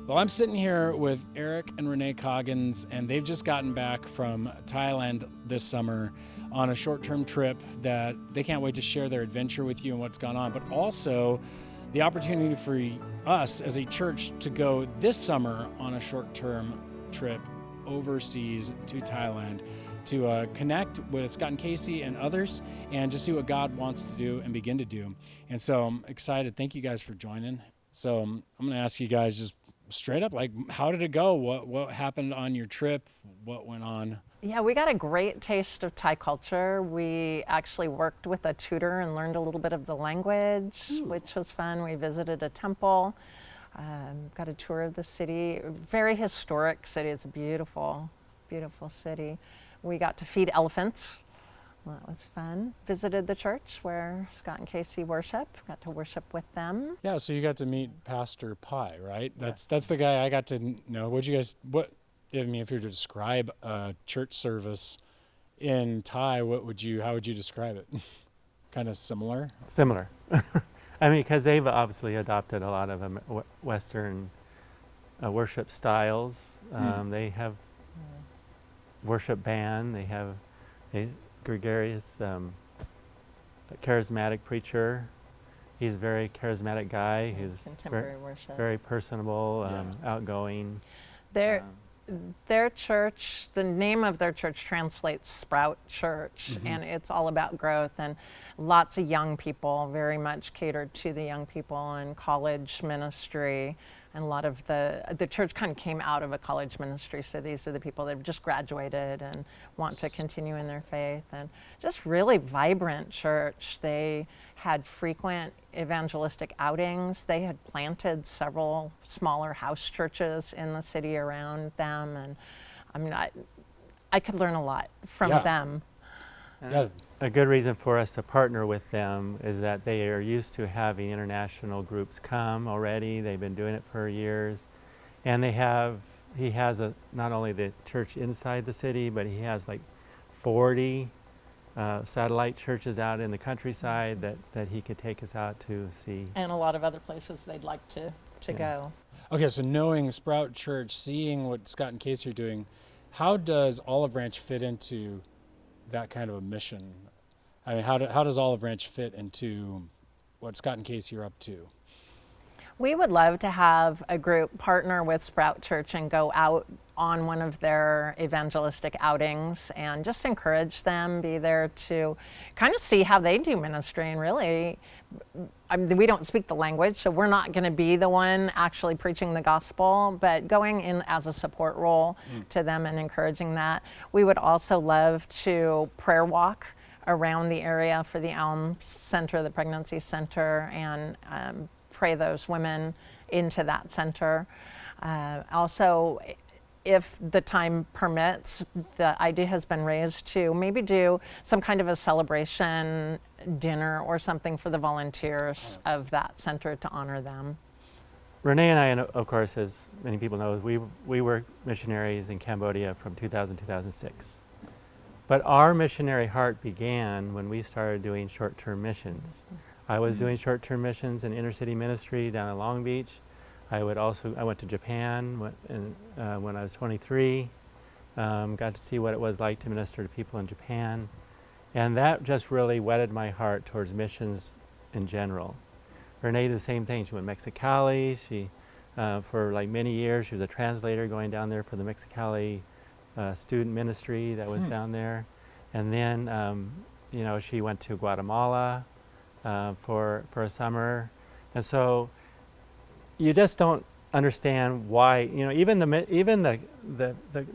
Well, I'm sitting here with Eric and Renee Coggins, and they've just gotten back from Thailand this summer on a short-term trip that they can't wait to share their adventure with you and what's gone on, but also the opportunity for us as a church to go this summer on a short-term trip overseas to Thailand to connect with Scott and Casey and others and just see what God wants to do and begin to do. And so I'm excited. Thank you guys for joining. So I'm going to ask you guys just straight up, like, how did it go? What happened on your trip? What went on? Yeah, we got a great taste of Thai culture. We actually worked with a tutor and learned a little bit of the language, which was fun. We visited a temple, got a tour of the city. Very historic city. It's a beautiful, beautiful city. We got to feed elephants. Well, that was fun. Visited the church where Scott and Casey worship. Got to worship with them. Yeah, so you got to meet Pastor Pai, right? That's the guy I got to know. If you were to describe a church service in Thai, how would you describe it? Kind of similar? Similar. I mean, because they've obviously adopted a lot of Western worship styles. They have worship band. They have a gregarious, charismatic preacher. He's a very charismatic guy. He's contemporary worship. Very personable, outgoing. Their church, the name of their church translates Sprout Church, and it's all about growth and lots of young people, very much catered to the young people and college ministry. And a lot of the church kind of came out of a college ministry, so these are the people that have just graduated and want to continue in their faith. And just really vibrant church. They had frequent evangelistic outings. They had planted several smaller house churches in the city around them. And I mean, I could learn a lot from them. Yeah. A good reason for us to partner with them is that they are used to having international groups come already. They've been doing it for years. And he has not only the church inside the city, but he has like 40 satellite churches out in the countryside that he could take us out to see. And a lot of other places they'd like to go. Okay, so knowing Sprout Church, seeing what Scott and Casey are doing, how does Olive Branch fit into that kind of a mission? I mean, how does Olive Branch fit into what Scott and Casey are up to? We would love to have a group partner with Sprout Church and go out on one of their evangelistic outings and just encourage them, be there to kind of see how they do ministry. And really, I mean, we don't speak the language, so we're not going to be the one actually preaching the gospel, but going in as a support role to them and encouraging that. We would also love to prayer walk around the area for the Elm Center, the pregnancy center, and pray those women into that center. Also, if the time permits, the idea has been raised to maybe do some kind of a celebration dinner or something for the volunteers of that center to honor them. Renee and I, of course, as many people know, we were missionaries in Cambodia from 2000 to 2006. But our missionary heart began when we started doing short-term missions. I was doing short-term missions in inner city ministry down in Long Beach. I went to Japan when I was 23, got to see what it was like to minister to people in Japan. And that just really whetted my heart towards missions in general. Renee did the same thing. She went to Mexicali. She, for like many years, she was a translator going down there for the Mexicali student ministry that was down there. And then, she went to Guatemala for a summer. And so you just don't understand why, even the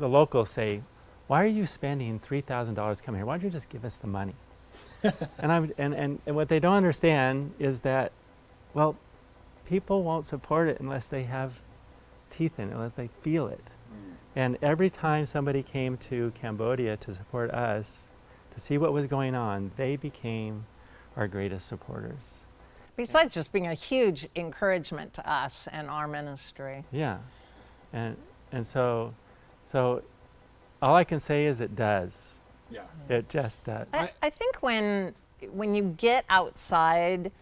locals say, why are you spending $3,000 coming here? Why don't you just give us the money? and what they don't understand is that, well, people won't support it unless they have teeth in it, unless they feel it. And every time somebody came to Cambodia to support us, to see what was going on, they became our greatest supporters. Besides just being a huge encouragement to us and our ministry. Yeah, and so all I can say is it does. Yeah. It just does. I think when you get outside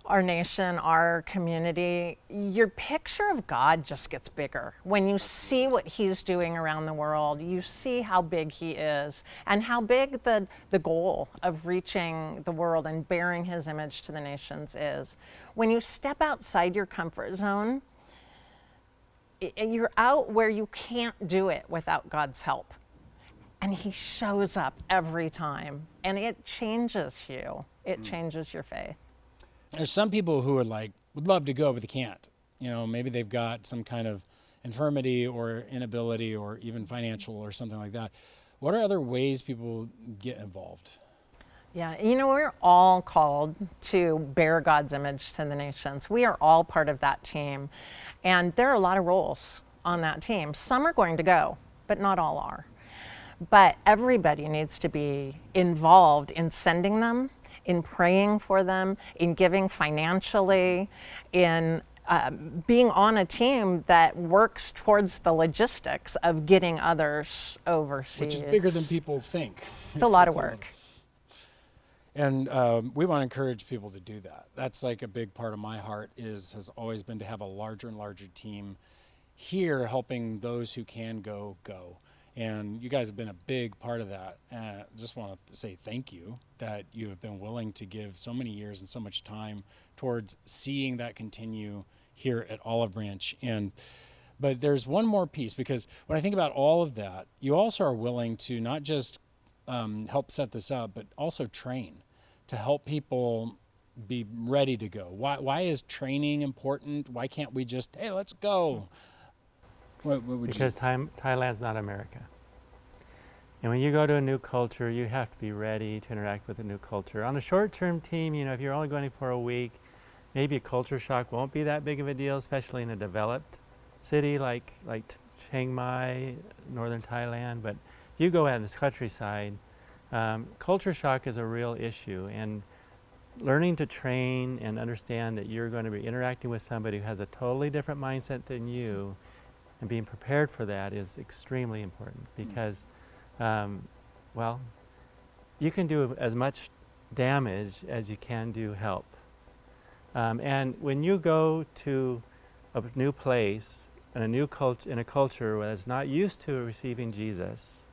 our nation, our community, your picture of God just gets bigger. When you see what he's doing around the world, you see how big he is and how big the goal of reaching the world and bearing his image to the nations is. When you step outside your comfort zone, you're out where you can't do it without God's help. And he shows up every time, and it changes you. It changes your faith. There's some people who would love to go, but they can't. Maybe they've got some kind of infirmity or inability or even financial or something like that. What are other ways people get involved? Yeah, we're all called to bear God's image to the nations. We are all part of that team. And there are a lot of roles on that team. Some are going to go, but not all are. But everybody needs to be involved in sending them, in praying for them, in giving financially, in being on a team that works towards the logistics of getting others overseas. Which is bigger than people think. It's a lot of work. And we want to encourage people to do that. That's like a big part of my heart has always been to have a larger and larger team here helping those who can go. And you guys have been a big part of that. And I just want to say thank you that you have been willing to give so many years and so much time towards seeing that continue here at Olive Branch. But there's one more piece, because when I think about all of that, you also are willing to not just help set this up, but also train to help people be ready to go. Why is training important? Why can't we just, hey, let's go? Because Thailand's not America. And when you go to a new culture, you have to be ready to interact with a new culture. On a short-term team, if you're only going for a week, maybe a culture shock won't be that big of a deal, especially in a developed city like Chiang Mai, northern Thailand. But if you go out in this countryside, culture shock is a real issue. And learning to train and understand that you're going to be interacting with somebody who has a totally different mindset than you, and being prepared for that is extremely important, because, you can do as much damage as you can do help. And when you go to a new place and a new culture, in a culture that's not used to receiving Jesus,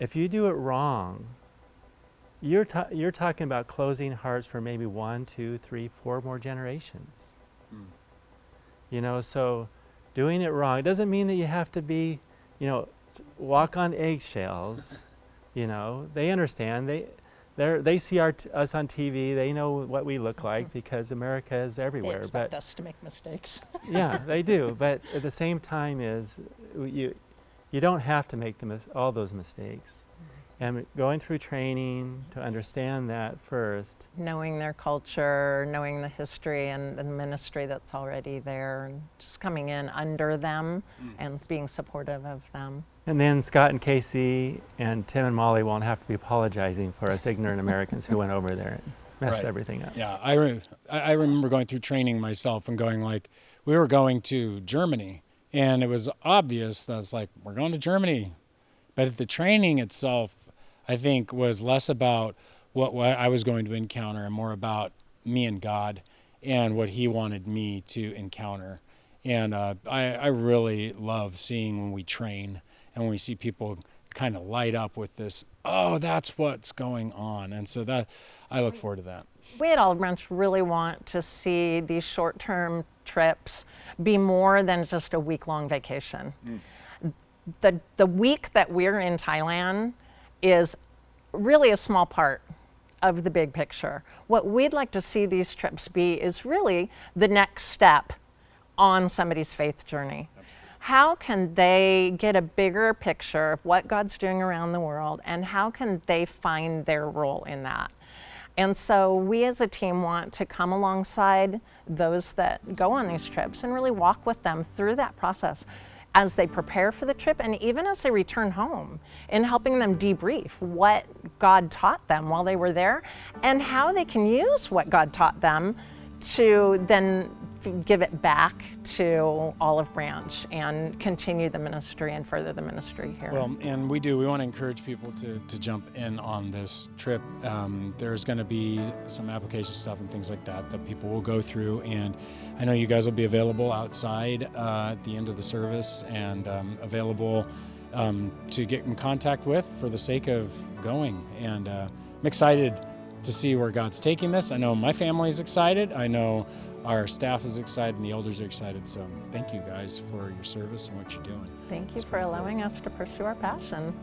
if you do it wrong, you're talking about closing hearts for maybe 1, 2, 3, 4 more generations. So doing it wrong, it doesn't mean that you have to be, walk on eggshells. They understand. They see us on TV. They know what we look like because America is everywhere. They expect us to make mistakes. Yeah, they do. But at the same time, you don't have to make all those mistakes. And going through training to understand that first. Knowing their culture, knowing the history and the ministry that's already there, and just coming in under them and being supportive of them. And then Scott and Casey and Tim and Molly won't have to be apologizing for us ignorant Americans who went over there and messed everything up. Yeah, I remember going through training myself and going we were going to Germany, and it was obvious that it's we're going to Germany. But the training itself, I think, was less about what I was going to encounter and more about me and God and what he wanted me to encounter. And I really love seeing when we train and when we see people kind of light up with this, that's what's going on. And so that I look forward to that. We at Olive Branch really want to see these short-term trips be more than just a week-long vacation. The week that we're in Thailand is really a small part of the big picture. What we'd like to see these trips be is really the next step on somebody's faith journey. Absolutely. How can they get a bigger picture of what God's doing around the world, and how can they find their role in that? And so we as a team want to come alongside those that go on these trips and really walk with them through that process as they prepare for the trip and even as they return home, in helping them debrief what God taught them while they were there and how they can use what God taught them to then give it back to Olive Branch and continue the ministry and further the ministry here. Well, and we want to encourage people to jump in on this trip. There's going to be some application stuff and things like that people will go through, and I know you guys will be available outside at the end of the service and available to get in contact with for the sake of going. And I'm excited to see where God's taking this. I know my family's excited. I know our staff is excited and the elders are excited. So thank you guys for your service and what you're doing. Thank you for allowing us to pursue our passion.